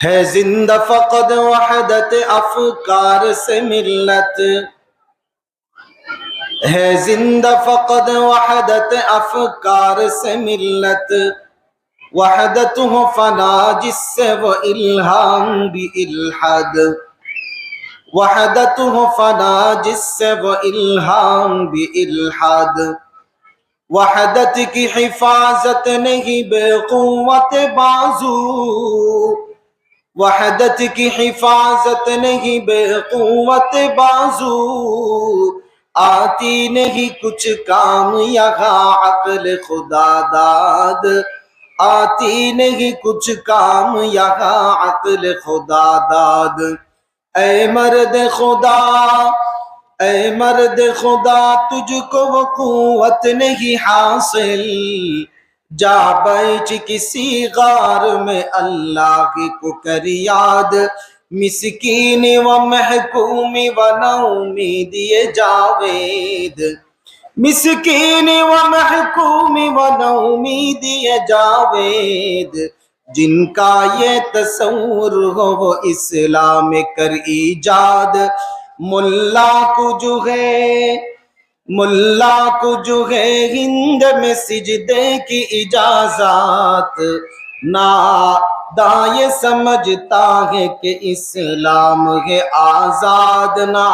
है जिंदा फकद वहदत अफकार से मिल्लत, है जिंदा फकद वहदत अफकार से मिल्लत, वहदत हो फना जिससे वो इल्हाम भी इल्हाद, वहदत हो फना जिससे वो इल्हाम भी इल्हाद, वहदत की हिफाजत नहीं बेक़ुव्वत बाजू, वहदत की हिफाजत नहीं बेक़ुव्वत बाजू, आती नहीं कुछ काम यहाँ अक्ल खुदा दाद, आती नहीं कुछ काम यहाँ अक्ल खुदा दाद। ऐ मर्द खुदा, ऐ मर्द खुदा तुझको वो कुव्वत नहीं हासिल, जा बैठ किसी गार में अल्लाह की को कर याद, मिस्कीन व महकूमी व नौमीद ये जावेद, मिस्कीन व महकूमी व नौमीद ये जावेद, जिनका ये तस्वुर हो वो इस्लाम कर ईजाद। मुल्ला को जो है, मुल्ला को जो है हिंद में सिजदे की इजाजत, ना दाए समझता है कि इस्लाम है आजाद, ना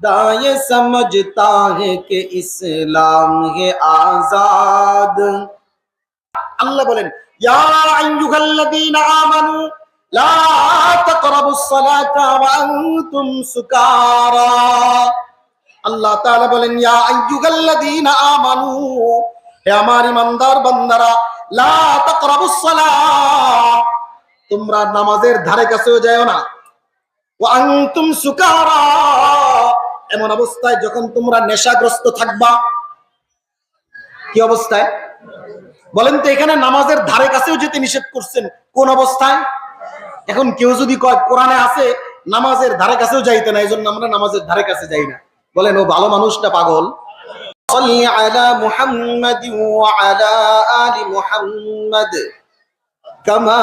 दाए समझता है कि इस्लाम है आजाद। अल्लाह बोलेन या अय्युहल्लज़ीना आमनू ला तक़रबुस सलाता व अंतुम सुकारा। अल्लाह ताला बोलेन या अय्युहल्लज़ीना आमानू, हे আমার ইমানদার বান্দারা, লা তাকরাবুস সালাত, তোমরা নামাজের ধারে কাছেও যাও না, ওয়া আনতুম সুকারা, এমন অবস্থায় যখন তোমরা নেশাগ্রস্ত থাকবা। কি অবস্থায় বলেন তো? এখানে নামাজের ধারে কাছেও যেতে নিষেধ করছেন, কোন অবস্থায়? এখন কেউ যদি কয় কোরআনে আছে নামাজের ধারে কাছেও যাইতে না, এইজন্য আমরা নামাজের ধারে কাছে যাই না, বলেন ও ভালো মানুষটা পাগল? صلي على محمد وعلى آل محمد كما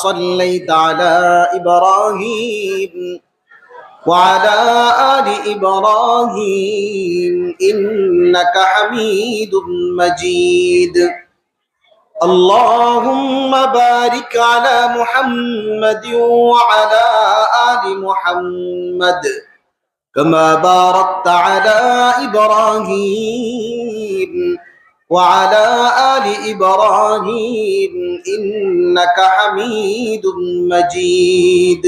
صليت على إبراهيم وعلى آل إبراهيم إنك حميد مجيد। اللهم بارك على محمد وعلى آل محمد كما باركت على إبراهيم وعلى آل إبراهيم إنك حميد مجيد।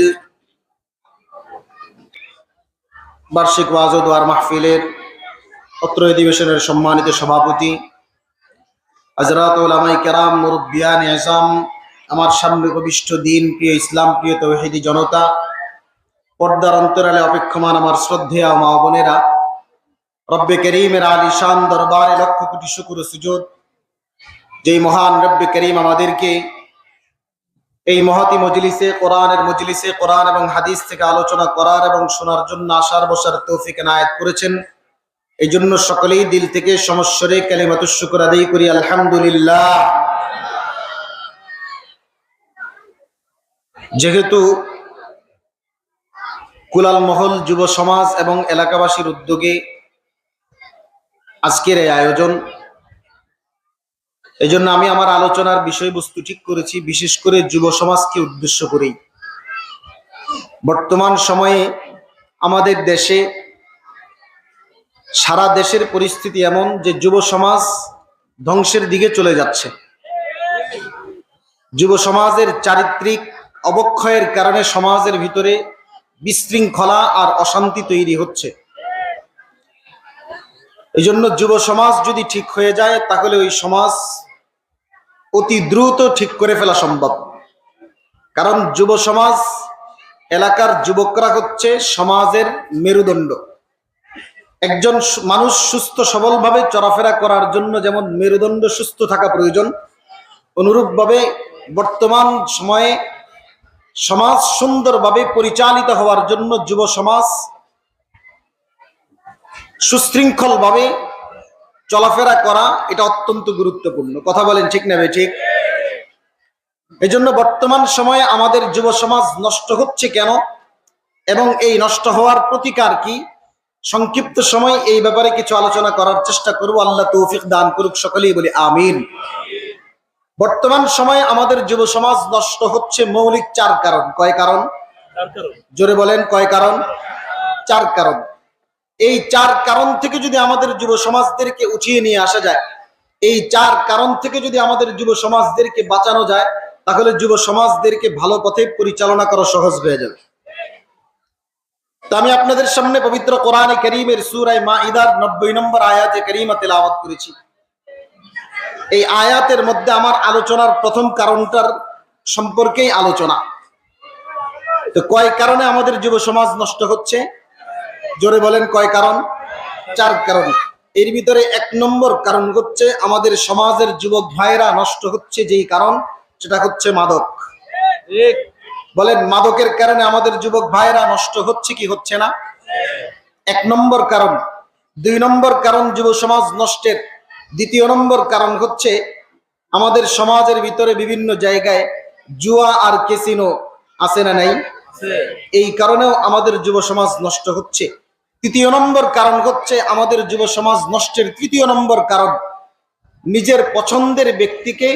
বার্ষিক ওয়াজ ও দোয়ার মাহফিলের অত্র অধিবেশনের সম্মানিত সভাপতি হযরত উলামায়ে কেরাম, মুরব্বিয়ান ইজাম, আমার সামনে উপবিষ্ট দিন প্রিয় ইসলাম প্রিয় তৌহিদি জনতা, পর্দার অন্তরালে অপেক্ষমান আমার শ্রদ্ধেয় মা বোনেরা, রব্বে করিমের আলিশান দরবারে লক্ষ কোটি শুকর ও সুজুদ, যেই মহান রব্বে করিম আমাদেরকে এই মহতি মজলিসে, কোরআনের মজলিসে কোরআন এবং হাদিস থেকে আলোচনা করার এবং শোনার জন্য আসার বসার তৌফিক এনায়েত করেছেন। এই জন্য সকলেই দিল থেকে সমস্বরে কালিমাতুশ শুকর আদায় করি আলহামদুলিল্লাহ। যেহেতু কুলাল মহল যুব সমাজ এবং এলাকাবাসীর উদ্যোগে আজকের এই আয়োজন, এই জন্য আমি আমার আলোচনার বিষয়বস্তু ঠিক করেছি বিশেষ করে যুব সমাজকে উদ্দেশ্য করেই। বর্তমান সময়ে আমাদের দেশে, সারা দেশের পরিস্থিতি এমন যে যুব সমাজ ধ্বংসের দিকে চলে যাচ্ছে। যুব সমাজের চারিত্রিক অবক্ষয়ের কারণে সমাজের ভিতরে বিশৃঙ্খলা আর অশান্তি তৈরি হচ্ছে। এই জন্য যুব সমাজ যদি ঠিক হয়ে যায় তাহলে ওই সমাজ অতি দ্রুত ঠিক করে ফেলা সম্ভব। কারণ যুব সমাজ, এলাকার যুবকরা হচ্ছে সমাজের মেরুদণ্ড। একজন মানুষ সুস্থ সবলভাবে চলাফেরা করার জন্য যেমন মেরুদণ্ড সুস্থ থাকা প্রয়োজন, অনুরূপভাবে বর্তমান সময়ে সমাজ সুন্দরভাবে পরিচালিত হওয়ার জন্য যুব সমাজ সুশৃঙ্খলভাবে চলাফেরা করা এটা অত্যন্ত গুরুত্বপূর্ণ। কথা বলেন ঠিক না? ঠিক। এজন্য বর্তমান সময়ে আমাদের যুব সমাজ নষ্ট হচ্ছে কেন এবং এই নষ্ট হওয়ার প্রতিকার কি, সংক্ষিপ্ত সময় এই ব্যাপারে কিছু আলোচনা করার চেষ্টা করব। আল্লাহ তৌফিক দান করুক, সকলেই বলি আমিন। বর্তমান সময়ে আমাদের যুব সমাজ নষ্ট হচ্ছে মৌলিক চার কারণ। কয় কারণ? জোরে বলেন, কয় কারণ? চার কারণ। এই চার কারণ থেকে যদি আমাদের যুব সমাজদেরকে উঠিয়ে নিয়ে আসা যায়, এই চার কারণ থেকে যদি আমাদের যুব সমাজদেরকে বাঁচানো যায়, তাহলে যুব সমাজদেরকে ভালো পথে পরিচালনা করা সহজ হয়ে যাবে। তো আমি আপনাদের সামনে পবিত্র কোরআনে কারীমের সূরা মাঈদার 90 নম্বর আয়াতে কারীমা তেলাওয়াত করেছি। এই আয়াতের মধ্যে আমার আলোচনার প্রথম কারণটার সম্পর্কেই আলোচনা। তো কয় কারণে আমাদের যুব সমাজ নষ্ট হচ্ছে? জোরে বলেন, কয় কারণ? চার কারণ। এর ভিতরে এক নম্বর কারণ হচ্ছে আমাদের সমাজের যুবক ভাইরা নষ্ট হচ্ছে যেই কারণ, সেটা হচ্ছে মাদক। বলেন, মাদকের কারণে আমাদের যুবক ভাইরা নষ্ট হচ্ছে কি হচ্ছে না? এক নম্বর কারণ। দুই নম্বর কারণ যুব সমাজ নষ্টের দ্বিতীয় নম্বর কারণ হচ্ছে আমাদের সমাজের ভিতরে বিভিন্ন জায়গায় জুয়া আর ক্যাসিনো আছে না নাই? এই কারণেও আমাদের যুব সমাজ নষ্ট হচ্ছে। তৃতীয় নম্বর কারণ হচ্ছে আমাদের যুব সমাজ নষ্টের তৃতীয় নম্বর কারণ নিজের পছন্দের ব্যক্তিকে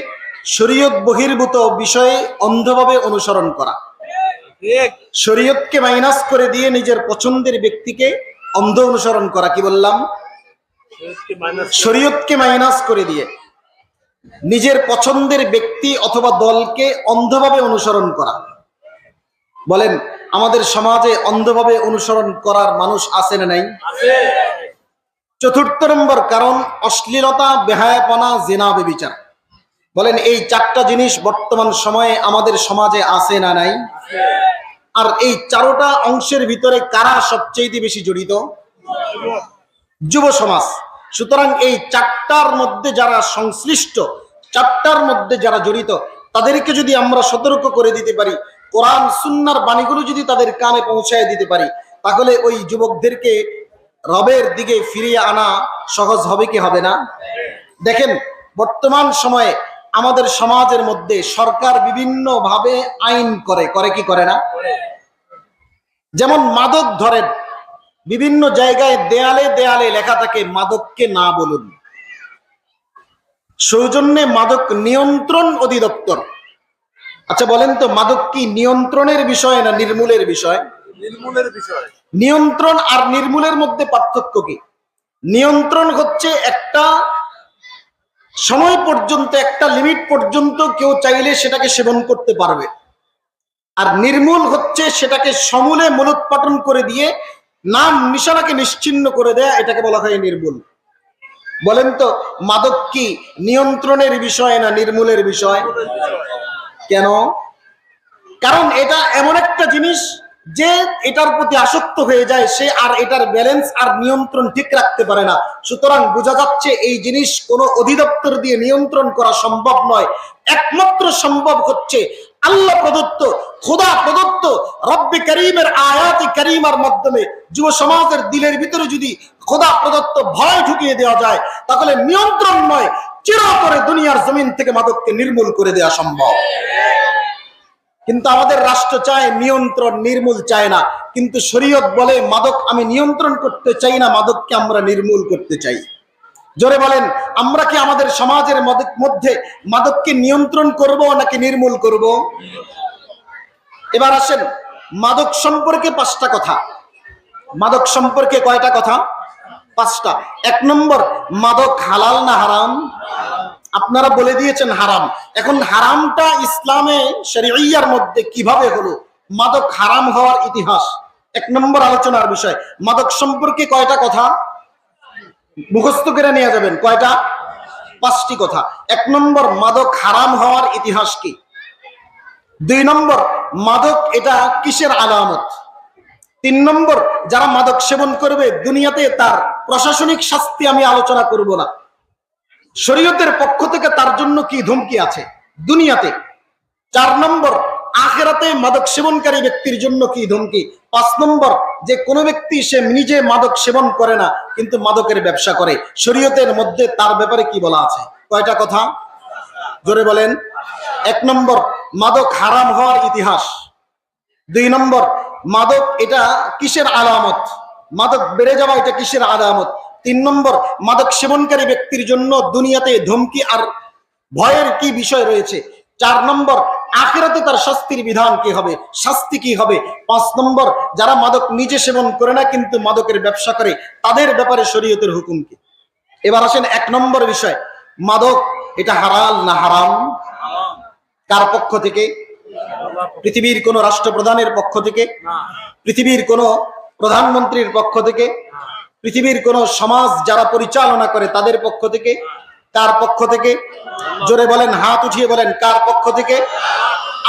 শরীয়ত বহির্ভূত বিষয়ে অন্ধভাবে অনুসরণ করা। শরীয়তকে মাইনাস করে দিয়ে নিজের পছন্দের ব্যক্তিকে অন্ধ অনুসরণ করা। কি বললাম? শরীয়তকে মাইনাস করে দিয়ে নিজের পছন্দের ব্যক্তি অথবা দলকে অন্ধভাবে অনুসরণ করা। বলেন, আমাদের সমাজে অন্ধভাবে অনুসরণ করার মানুষ আছে না নাই? চতুর্থ নম্বর কারণ অশ্লীলতা, বেহায়াপনা, জিনা, ব্যভিচার। বলেন, এই চারটা জিনিস বর্তমান সময়ে আমাদের সমাজে আছে না নাই? আর এই চারোটা অংশের ভিতরে কারা সবচেয়ে বেশি জড়িত? যুব সমাজ। সুতরাং এই চারটার মধ্যে যারা সংশ্লিষ্ট, চারটার মধ্যে যারা জড়িত, তাদেরকে যদি আমরা সতর্ক করে দিতে পারি, কোরআন সুন্নাহর বাণীগুলো যদি তাদের কানে পৌঁছায় দিতে পারি, তাহলে ওই যুবকদেরকে রবের দিকে ফিরিয়ে আনা সহজ হবে কি হবে না? দেখেন, বর্তমান সময়ে আমাদের সমাজের মধ্যে সরকার বিভিন্ন ভাবে আইন করে কি করে না? যেমন মাদক ধরেন, বিভিন্ন জায়গায় দেয়ালে দেয়ালে লেখা থাকে মাদককে না বলুন। সৌজন্যে মাদক নিয়ন্ত্রণ অধিদপ্তর। আচ্ছা বলেন তো, মাদক কি নিয়ন্ত্রণের বিষয় না নির্মূলের বিষয়? নির্মূলের বিষয়। নিয়ন্ত্রণ আর নির্মূলের মধ্যে পার্থক্য কি? নিয়ন্ত্রণ হচ্ছে একটা সময় পর্যন্ত, একটা লিমিট পর্যন্ত কেউ চাইলে সেটাকে সেবন করতে পারবে, আর নির্মূল হচ্ছে সেটাকে সমূলে মূলোৎপাটন করে দিয়ে নাম নিশানাকে নিশ্চিহ্ন করে দেয়া, এটাকে বলা হয় নির্মূল। বলেন তো, মাদক কি নিয়ন্ত্রণের বিষয় না নির্মূলের বিষয়? কেন? কারণ এটা এমন একটা জিনিস যে এটার প্রতি আসক্ত হয়ে যায়, সে আর এটার ব্যালেন্স আর নিয়ন্ত্রণ ঠিক রাখতে পারে না। সুতরাং বোঝা যাচ্ছে এই জিনিস কোনো অধিদপ্তর দিয়ে নিয়ন্ত্রণ করা সম্ভব নয়। একমাত্র সম্ভব হচ্ছে আল্লাহ প্রদত্ত, খোদা প্রদত্ত রব্বে করিমের আয়াতে করিমার মাধ্যমে যুব সমাজের দিলের ভিতরে যদি খোদা প্রদত্ত ভয় ঢুকিয়ে দেওয়া যায়, তাহলে নিয়ন্ত্রণ নয়, চিরতরে দুনিয়ার জমিন থেকে মাদককে নির্মূল করে দেওয়া সম্ভব। কিন্তু আমাদের রাষ্ট্র চায় নিয়ন্ত্রণ, নির্মূল চায় না। কিন্তু শরীয়ত বলে মাদক আমি নিয়ন্ত্রণ করতে চাই না, মাদককে আমরা নির্মূল করতে চাই। জোরে বলেন, আমরা কি আমাদের সমাজের মধ্যে মাদককে নিয়ন্ত্রণ করব নাকি নির্মূল করব? এবার আসেন, মাদক সম্পর্কে 5টা কথা। মাদক সম্পর্কে কয়টা কথা? 5টা। 1 নম্বর, মাদক হালাল না হারাম? আপনারা বলে দিয়েছেন হারাম। এখন হারামটা ইসলামে শরীয়তের মধ্যে কিভাবে হলো, মাদক হারাম হওয়ার ইতিহাস 1 নম্বর আলোচনার বিষয়। মাদক সম্পর্কে কয়টা কথা মুখস্থ করে নিয়ে যাবেন? কয়টা? 5টি কথা। 1 নম্বর, মাদক হারাম হওয়ার ইতিহাস কি। 2 নম্বর, মাদক এটা কিসের আলামত। 3 নম্বর, যারা মাদক সেবন করবে দুনিয়াতে তার প্রশাসনিক শাস্তি আমি আলোচনা করব না, শরীয়তের পক্ষ থেকে তার জন্য কি ধমকি আছে দুনিয়াতে। 4 নম্বর, আখিরাতে মাদক সেবনকারী ব্যক্তির জন্য কি ধমকি। 5 নম্বর, যে কোনো ব্যক্তি সে নিজে মাদক সেবন করে না কিন্তু মাদকের ব্যবসা করে, শরীয়তের মধ্যে তার ব্যাপারে কি বলা আছে। কয়টা কথা? জোরে বলেন। 1 নম্বর, মাদক হারাম হওয়ার ইতিহাস। 2 নম্বর, মাদক এটা কিসের আলামত, মাদক বেড়ে যাওয়া এটা কিসের আলামত। 3 নম্বর, মাদক সেবনকারী ব্যক্তির জন্য দুনিয়াতে ধমকি আর ভয়ের কি বিষয় রয়েছে। 4 নম্বর, আখিরাতে তার শাস্তির বিধান কি হবে, শাস্তি কি হবে। 5 নম্বর, যারা মাদক নিজে সেবন করে না কিন্তু মাদকের ব্যবসা করে তাদের ব্যাপারে শরীয়তের হুকুম কি। এবার আসেন 1 নম্বর বিষয়, মাদক এটা হালাল না হারাম? কার পক্ষ থেকে? পৃথিবীর কোন রাষ্ট্রপ্রধানের পক্ষ থেকে, পৃথিবীর কোন প্রধানমন্ত্রীর পক্ষ থেকে, পৃথিবীর কোন সমাজ যারা পরিচালনা করে তাদের পক্ষ থেকে। কার পক্ষ থেকে? জোরে বলেন, হাত উঠিয়ে বলেন, কার পক্ষ থেকে?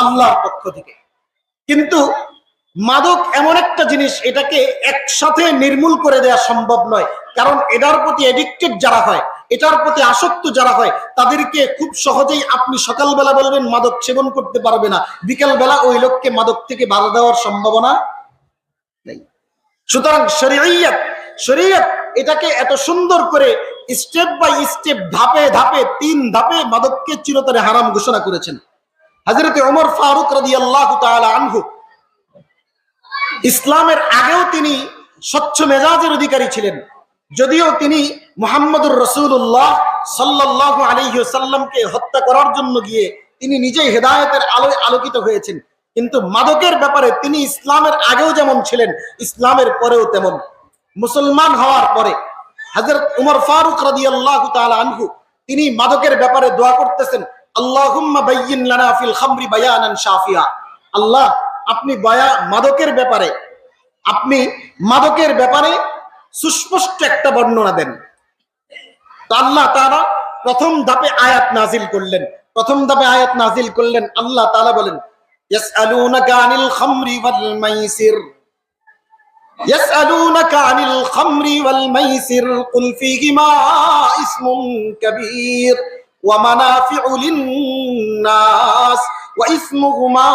আল্লাহর পক্ষ থেকে। কিন্তু মাদক এমন একটা জিনিস, এটাকে একসাথে নির্মূল করে দেওয়া সম্ভব নয়, কারণ এটার প্রতি এডিক্টেড যারা হয়, এটার প্রতি আসক্ত যারা হয়, তাদেরকে খুব সহজেই আপনি সকালবেলা বলবেন মাদক সেবন করতে পারবে না, বিকেলবেলা ওই লোককে মাদক থেকে বাধা দেওয়ার সম্ভাবনা নেই। সুতরাং শরীয়ত এটাকে এত সুন্দর করে স্টেপ বাই স্টেপ, ধাপে ধাপে, 3 ধাপে মাদককে চিরতরে হারাম ঘোষণা করেছেন। হযরত ওমর ফারুক রাদিয়াল্লাহু তাআলা আনহু ইসলামের আগেও তিনি স্বচ্ছ মেজাজের অধিকারী ছিলেন, যদিও তিনি মুহাম্মদুর রাসূলুল্লাহ সাল্লাল্লাহু আলাইহি ওয়াসাল্লামকে হত্যা করার জন্য গিয়ে তিনি নিজেই হেদায়েতের আলোয় আলোকিত হয়েছেন, কিন্তু মাদকের ব্যাপারে তিনি ইসলামের আগেও যেমন ছিলেন, ইসলামের পরেও তেমন। মুসলমান হওয়ার পরে হযরত ওমর ফারুক রাদিয়াল্লাহু তাআলা আনহু তিনি মাদকের ব্যাপারে দোয়া করতেছেন, আল্লাহুম্মা বায়্যিন লানা ফিল খামরি বায়ানান শাফিয়া। আল্লাহ, আপনি মাদকের ব্যাপারে সুস্পষ্ট একটা বর্ণনা দেন। তো আল্লাহ তাআলা প্রথম ধাপে আয়াত নাজিল করলেন। আল্লাহ তাআলা বলেন, ইয়াসআলুনাকা আনিল খামরি ওয়াল মাইসির কুল ফীহিমা ইসমুন কাবীর ওয়া মানাফিউ লিন-নাস ওয়া ইসমুহুমা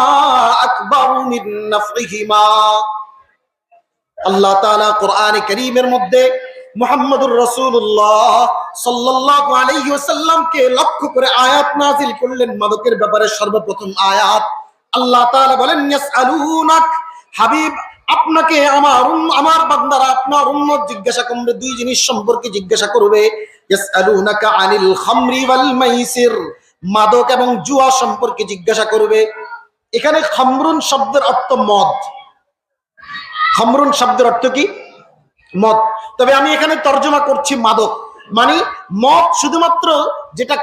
আকবারু মিন নাফইহিমা। আল্লাহ তাআলা কোরআনে কারীমের মধ্যে মুহাম্মদুর রাসূলুল্লাহ সাল্লাল্লাহু আলাইহি ওয়াসাল্লামকে লক্ষ্য করে আয়াত নাযিল করলেন মাদকের ব্যাপারে। সর্বপ্রথম আয়াত আল্লাহ তাআলা বলেন, ইয়াসআলুনাক, হাবিব আপনাকে আমার বান্দারা, আপনার উম্মত জিজ্ঞাসা করবে, 2 জিনিস সম্পর্কে জিজ্ঞাসা করবে। ইয়াসআলুনাকা আনিল খামরি ওয়াল মাইসির, মাদক এবং জুয়া সম্পর্কে জিজ্ঞাসা করবে। এখানে খামরুন শব্দের অর্থ মদ। খামরুন শব্দের অর্থ কি? মদ। তবে আমি এখানে তর্জমা করছি মাদক, মানে মদ শুধুমাত্র যেটা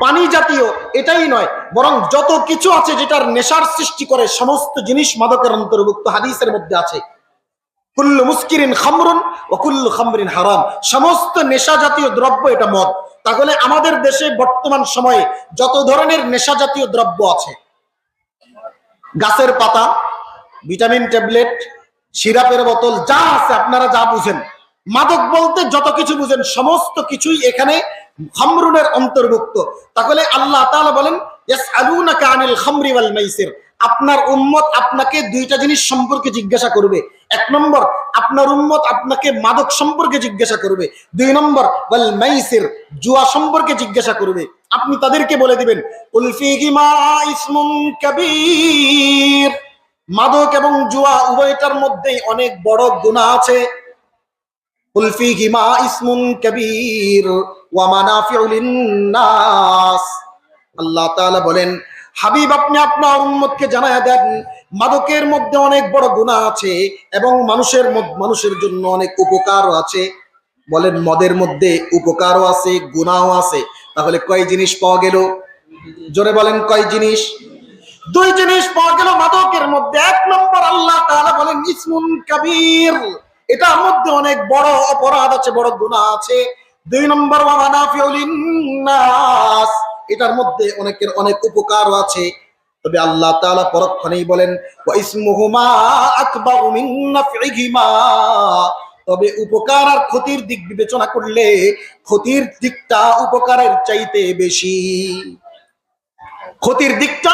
পানি জাতীয় এটাই নয়, বরং যত কিছু আছে যেটার নেশার সৃষ্টি করে সমস্ত জিনিস মাদকের অন্তর্ভুক্ত। হাদিসের মধ্যে আছে, কুল্লু মুস্কিরিন খামরুন ওয়া কুল্লু খামরিন হারাম, সমস্ত নেশা জাতীয় দ্রব্য এটা মদ। তাহলে আমাদের দেশে বর্তমান সময়ে যত ধরনের নেশা জাতীয় দ্রব্য আছে, গাছের পাতা, ভিটামিন ট্যাবলেট, সিরাপের বোতল, যা আছে আপনারা যা বুঝেন, মাদক বলতে যত কিছু বুঝেন সমস্ত কিছুই এখানে খামরুনের অন্তর্ভুক্ত। তাহলে আল্লাহ তাআলা বলেন, ইয়াসআলুনাকা আনিল খামরি ওয়াল মাইসির, আপনার উম্মত আপনাকে 2টা জিনিস সম্পর্কে জিজ্ঞাসা করবে। 1 নম্বর, আপনার উম্মত আপনাকে মাদক সম্পর্কে জিজ্ঞাসা করবে। 2 নম্বর, ওয়াল মাইসির, জুয়া সম্পর্কে জিজ্ঞাসা করবে। আপনি তাদেরকে বলে দিবেন, কুল ফীহিমা ইসমুন কাবীর, মাদক এবং জুয়া উভয়টার মধ্যেই অনেক বড় গুনাহ আছে। কুল ফীহিমা ইসমুন কাবীর ওয়া মানাফিউ লিন-নাস। আল্লাহ তাআলা বলেন, হাবিব আপনি আপনার উম্মতকে জানায়া দেন, মাদকের মধ্যে অনেক বড় গুনাহ আছে এবং মানুষের জন্য অনেক উপকারও আছে। বলেন, মদের মধ্যে উপকারও আছে, গুনাহও আছে। তাহলে কয় জিনিস পাওয়া গেল? জোরে বলেন, কয় জিনিস? 2 জিনিস পাওয়া গেল মাদকের মধ্যে। 1 নম্বর, আল্লাহ তাআলা বলেন ইসমুন কাবীর, এটার মধ্যে অনেক বড় অপরাধ আছে, বড় গুনাহ আছে। 2 নম্বর, ওয়া মানাফিউ লিন-নাস, এটার মধ্যে অনেকের অনেক উপকারও আছে। তবে আল্লাহ তাআলা পরক্ষণেই বলেন, ওয়া ইসমুহুমা আকবারু মিন নাফইহিমা, তবে উপকার আর ক্ষতির দিক বিবেচনা করলে ক্ষতির দিকটা উপকারের চাইতে বেশি। ক্ষতির দিকটা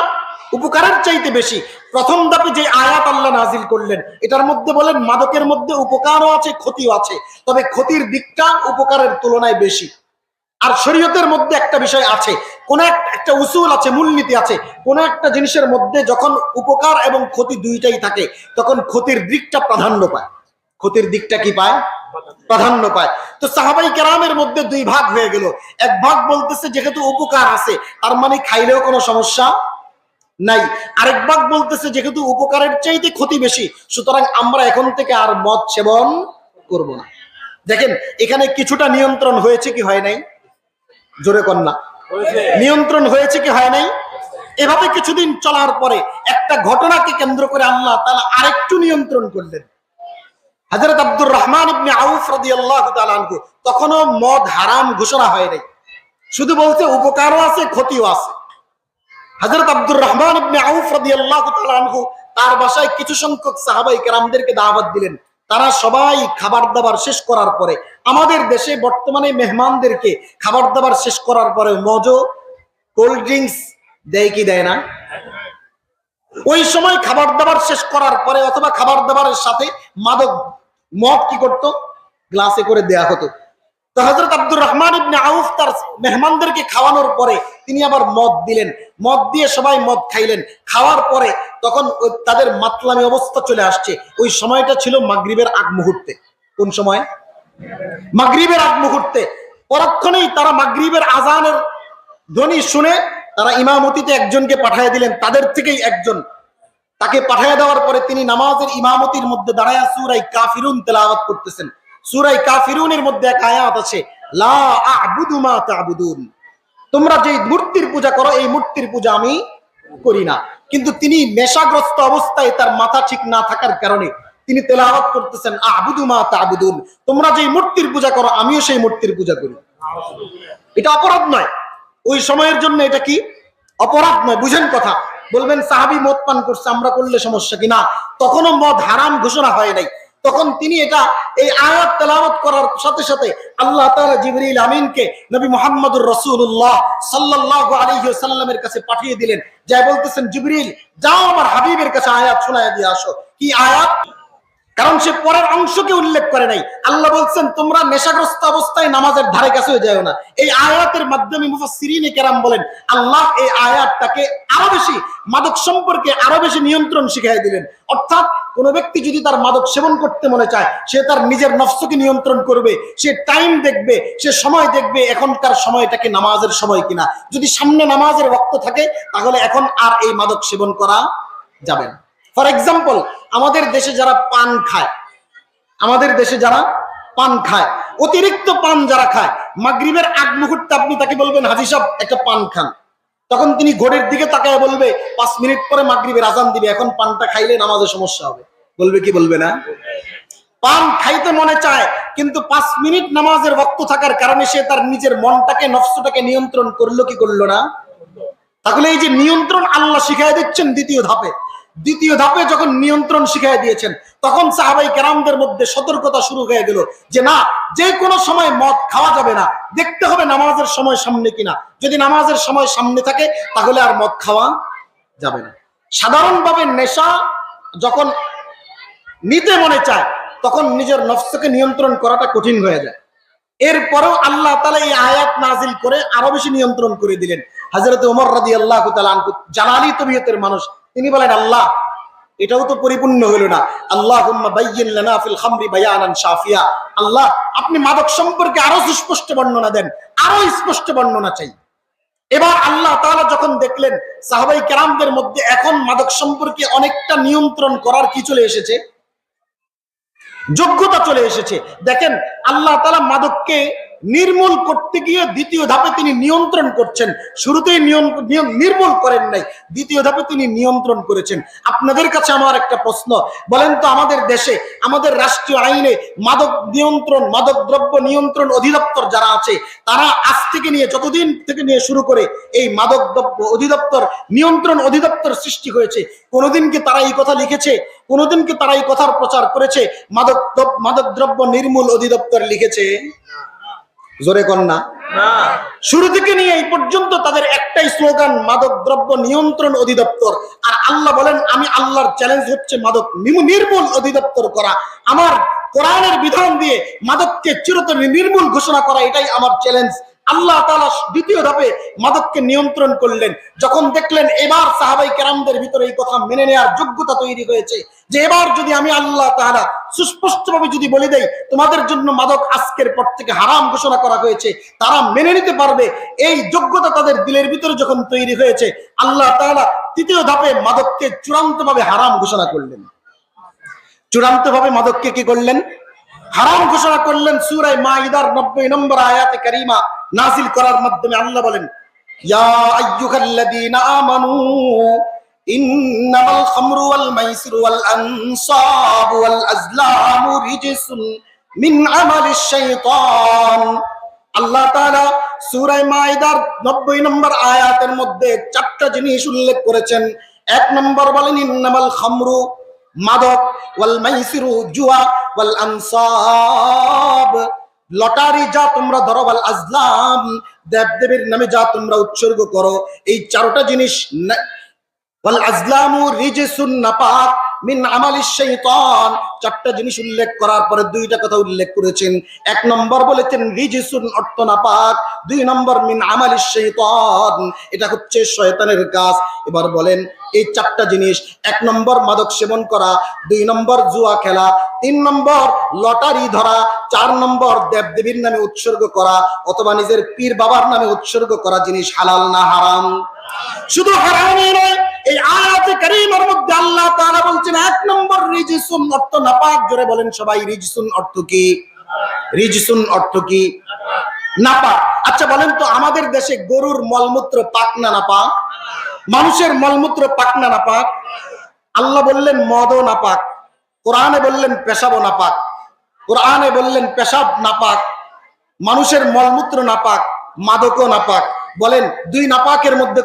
উপকারের চাইতে বেশি। প্রথম ধাপে যে আয়াত আল্লাহ নাজিল করলেন এটার মধ্যে বলেন মাদকের মধ্যে উপকারও আছে, ক্ষতিও আছে, তবে ক্ষতির দিকটা উপকারের তুলনায় বেশি। আর শরীয়তের মধ্যে একটা বিষয় আছে, কোন একটা উসুল আছে, মূলনীতি আছে। কোন একটা জিনিসের মধ্যে যখন উপকার এবং ক্ষতি দুইটাই থাকে, তখন ক্ষতির দিকটা প্রাধান্য পায়। ক্ষতির দিকটা কি পায়? প্রাধান্য পায়। তো সাহাবাই কেরামের মধ্যে দুই ভাগ হয়ে গেল। এক ভাগ বলতেছে যেহেতু উপকার আছে তার মানে খাইলেও কোনো সমস্যা নাই। আরেক ভাগ বলতেছে যেহেতু উপকারের চাইতে ক্ষতি বেশি, সুতরাং আমরা এখন থেকে আর মদ সেবন করব না। দেখেন এখানে কিছুটা নিয়ন্ত্রণ হয়েছে কি হয় নাই? জোরে কন্যা, নিয়ন্ত্রণ হয়েছে কি হয় নাই? এভাবে কিছুদিন চলার পরে একটা ঘটনাকে কেন্দ্র করে আল্লাহ তাআলা আরেকটু নিয়ন্ত্রণ করলেন। হযরত আব্দুর রহমান ইবনে আউফ রাদিয়াল্লাহু তাআলা আনহু, তখনও মদ হারাম ঘোষণা হয় নাই, শুধু বলছে উপকারও আছে ক্ষতিও আছে। হযরত আব্দুর রহমান ইবনে আউফ রাদিয়াল্লাহু তাআলা আনহু তার বাসায় কিছু সংখ্যক সাহাবায়ে কেরামদেরকে দাওয়াত দিলেন। তারা সবাই খাবার দাবার শেষ করার পরে, আমাদের দেশে বর্তমানে মেহমানদেরকে খাবার দাবার শেষ করার পরে মজো কোল্ড ড্রিঙ্কস দেয় কি দেয় না? ওই সময় খাবার দাবার শেষ করার পরে অথবা খাবার দাবারের সাথে মাদক মদ কি করতো? গ্লাসে করে দেয়া হতো। তো হযরত আব্দুর রহমান ইবনে আউফ তার মেহমানদেরকে খাওয়ানোর পরে তিনি আবার মদ দিলেন। মদ দিয়ে সবাই মদ খাইলেন। খাওয়ার পরে তখন তাদের মাতলামি অবস্থা চলে আসছে। ওই সময়টা ছিল মাগরিবের আগ মুহূর্তে। কোন সময়? মাগরিবের আগ মুহূর্তে। পরক্ষণেই তারা মাগরিবের আজানের ধ্বনি শুনে তারা ইমামতিতে একজনকে পাঠিয়ে দিলেন। তাদের থেকেই একজন, তাকে পাঠিয়ে দেওয়ার পরে তিনি নামাজের ইমামতির মধ্যে দাঁড়ায়া সূরা কাফিরুন তেলাওয়াত করতেছেন। সূরা কাফিরুনের মধ্যে এক আয়াত আছে, লা আ'বুদু মা তা'বুদুন, তোমরা যে মূর্তির পূজা করো এই মূর্তির পূজা আমি করি না। কিন্তু তিনি নেশাগ্রস্ত অবস্থায়, তার মাথা ঠিক না থাকার কারণে তিনি তেলাওয়াত করতেছেন, আ'বুদু মা তা'বুদুন, তোমরা যে মূর্তির পূজা করো আমিও সেই মূর্তির পূজা করি। এটা অপরাধ নয়, ওই সময়ের জন্য এটা কি অপরাধ নয়। বুঝেন কথা? বলবেন সাহাবী মদ পান করছে, আমরা করলে সমস্যা কিনা? তখনও মদ হারাম ঘোষণা হয় নাই। তখন তিনি এই আয়াত তেলাওয়াত করার সাথে সাথে আল্লাহ তাআলা জিবরিল আমিনকে নবী মুহাম্মদুর রাসূলুল্লাহ সাল্লাল্লাহু আলাইহি ওয়াসাল্লামের কাছে পাঠিয়ে দিলেন। যাই বলতেছেন, জিবরিল যাও আমার হাবিবের কাছে আয়াত শোনায় দিয়ে আসো। কি আয়াত? কারণ সে পরের অংশকে উল্লেখ করে নাই। আল্লাহ বলছেন তোমরা নেশাগ্রস্ত অবস্থায় নামাজের ধারে কাছেও যাও না। এই আয়াতের মাধ্যমে মুফাসসিরিনে কেরাম বলেন আল্লাহ এই আয়াতটাকে আরো বেশি মাদক সম্পর্কে আরো বেশি নিয়ন্ত্রণ শিখিয়ে দিলেন। অর্থাৎ কোন ব্যক্তি যদি তার মাদক সেবন করতে মনে চায়, সে তার নিজের নফসকে নিয়ন্ত্রণ করবে, সে টাইম দেখবে, সে সময় দেখবে এখনকার সময়টাকে নামাজের সময় কিনা। যদি সামনে নামাজের ওয়াক্ত থাকে তাহলে এখন আর এই মাদক সেবন করা যাবে না। ফর এক্সাম্পল, আমাদের দেশে যারা পান খায়, অতিরিক্ত পান যারা খায়, মাগরিবের আগ মুহূর্তে আপনি তাকে বলবেন হাজী সাহেব একটা পান খান, তখন তিনি ঘড়ির দিকে তাকায় বলবে 5 মিনিট পরে মাগরিবের আজান দিবে, এখন পানটা খাইলে নামাজে সমস্যা হবে। বলবে কি বলবে না? পান খাইতে মনে চায়, কিন্তু 5 মিনিট নামাজের ওয়াক্ত থাকার কারণে সে তার নিজের মনটাকে, নফসটাকে নিয়ন্ত্রণ করলো কি করলো না? তাহলে এই যে নিয়ন্ত্রণ আল্লাহ শিখাই দিচ্ছেন দ্বিতীয় ধাপে যখন নিয়ন্ত্রণ শিখাই দিয়েছেন, তখন সাহাবাই কেরামদের মধ্যে সতর্কতা শুরু হয়ে গেল যে না, যে কোনো সময় মদ খাওয়া যাবে না, দেখতে হবে নামাজের সময় সামনে কিনা। যদি নামাজের সময় সামনে থাকে তাহলে আর মদ খাওয়া যাবে না। সাধারণভাবে নেশা যখন নিতে মনে চায় তখন নিজের নফসকে নিয়ন্ত্রণ করাটা কঠিন হয়ে যায়। এরপরেও আল্লাহ তাআলা এই আয়াত নাজিল করে আরো বেশি নিয়ন্ত্রণ করে দিলেন। হযরত ওমর রাদিয়াল্লাহু তাআলা আনহু জালালি তবিয়তের মানুষ, তিনি বলেন আল্লাহ এটাও তো পরিপূর্ণ হলো না, আল্লাহুম্মা বায়্যিন লানা ফিল খামরি বায়ানান শাফিয়া, আল্লাহ আপনি মাদক সম্পর্কে আরো সুস্পষ্ট বর্ণনা দেন, আরো স্পষ্ট বর্ণনা চাই। এবার আল্লাহ তাআলা যখন দেখলেন সাহাবাই কেরামদের মধ্যে এখন মাদক সম্পর্কে অনেকটা নিয়ন্ত্রণ করার কি চলে এসেছে, যোগ্যতা চলে এসেছে। দেখেন আল্লাহ তাআলা মাদককে নির্মূল করতে গিয়ে দ্বিতীয় ধাপে তিনি নিয়ন্ত্রণ করছেন। শুরুতেই নির্মূল করেন নাই, দ্বিতীয় ধাপে তিনি নিয়ন্ত্রণ করেছেন। আপনাদের কাছে আমার একটা প্রশ্ন, বলেন তো আমাদের দেশে, আমাদের রাষ্ট্রীয় আইনে মাদক দ্রব্য নিয়ন্ত্রণ অধিদপ্তর যারা আছে, তারা আজ থেকে নিয়ে যতদিন থেকে নিয়ে শুরু করে এই মাদক দ্রব্য অধিদপ্তর, নিয়ন্ত্রণ অধিদপ্তর সৃষ্টি হয়েছে, কোনোদিন কি তারা এই কথা লিখেছে? কোনোদিন কি তারা এই কথার প্রচার করেছে মাদক দ্রব্য নির্মূল অধিদপ্তর লিখেছে? জোরে কোন না? শুরু থেকে নিয়ে এই পর্যন্ত তাদের একটাই স্লোগান, মাদক দ্রব্য নিয়ন্ত্রণ অধিদপ্তর। আর আল্লাহ বলেন আমি আল্লাহর চ্যালেঞ্জ হচ্ছে মাদক নির্মূল অধিদপ্তর করা। আমার কোরআনের বিধান দিয়ে মাদককে চিরতরে নির্মূল ঘোষণা করা, এটাই আমার চ্যালেঞ্জ। আল্লাহ তাআলা দ্বিতীয় ধাপে মাদককে নিয়ন্ত্রণ করলেন। যখন দেখলেন এবার সাহাবাই কেরামদের ভিতরে এই কথা মেনে নেওয়ার যোগ্যতা তৈরি হয়েছে, যে এবার যদি আমি আল্লাহ তাআলা সুস্পষ্টভাবে যদি বলে দেই তোমাদের জন্য মাদক আজকের পর থেকে হারাম ঘোষণা করা হয়েছে, তারা মেনে নিতে পারবে। এই যোগ্যতা তাদের দিলের ভিতরে যখন তৈরি হয়েছে, আল্লাহ তাআলা তৃতীয় ধাপে মাদককে চূড়ান্তভাবে হারাম ঘোষণা করলেন। চূড়ান্তভাবে মাদককে কি করলেন? হারাম ঘোষণা করলেন। সূরা মাইদার 90 নম্বর আয়াতে কারিমা নাযিল করার মাধ্যমে আল্লাহ বলেন, ইয়া আইয়ুহাল্লাযীনা আমানু ইন্নামাল খামরু ওয়াল মাইসিরু ওয়াল আনসাবু ওয়াল আজলামু রিজসুন মিন আমালিশ শাইতান। আল্লাহ তাআলা সূরা মাইদার 90 নম্বর আয়াতের মধ্যে চারটা জিনিস উল্লেখ করেছেন। এক নম্বর বলেন ইন্নামাল খামরু মাদক, ওয়াল মাইসিরু জুয়া, ওয়াল আনসাব লটারি যা তোমরা ধরো, ওয়াল আজলাম দেবদেবীর নামে যা তোমরা উৎসর্গ করো, এই চারটা জিনিস, ওয়াল আজলামু রিজসুন নাপাক মিন আমালিশ শাইতান, চারটা জিনিস উল্লেখ করার পরে দুইটা কথা উল্লেখ করেছেন। এক নম্বর বলেছেন রিজসুন অর্থ নাপাক, দুই নম্বর মিন আমালিশ শাইতান এটা হচ্ছে শয়তানের কাজ। এবার বলেন এই চারটা জিনিস, এক নম্বর মাদক সেবন করা, দুই নম্বর জুয়া খেলা, তিন নম্বর লটারি ধরা, চার নম্বর দেবদেবীর নামে উৎসর্গ করা অথবা নিজের পীর বাবার নামে উৎসর্গ করা জিনিস হালাল না হারাম? শুধু হারামই নয়, এই আয়াতে কারীমার মধ্যে আল্লাহ তাআলা বলছেন এক নম্বর রিজসুন অর্থ নাপাক। জোরে বলেন সবাই, রিজসুন অর্থ কি? রিজসুন অর্থ কি? নাপাক। আচ্ছা বলেন তো আমাদের দেশে গরুর মলমূত্র পাক না নাপাক? মানুষের মলমূত্র পাক না নাপাক? আল্লাহ বললেন মদও নাপাক, কোরআনে বললেন পেশাবও নাপাক। কোরআনে বললেন পেশাব নাপাক, মানুষের মলমূত্র নাপাক, মাদকও নাপাক। বলেন দুই নাপাকের মধ্যে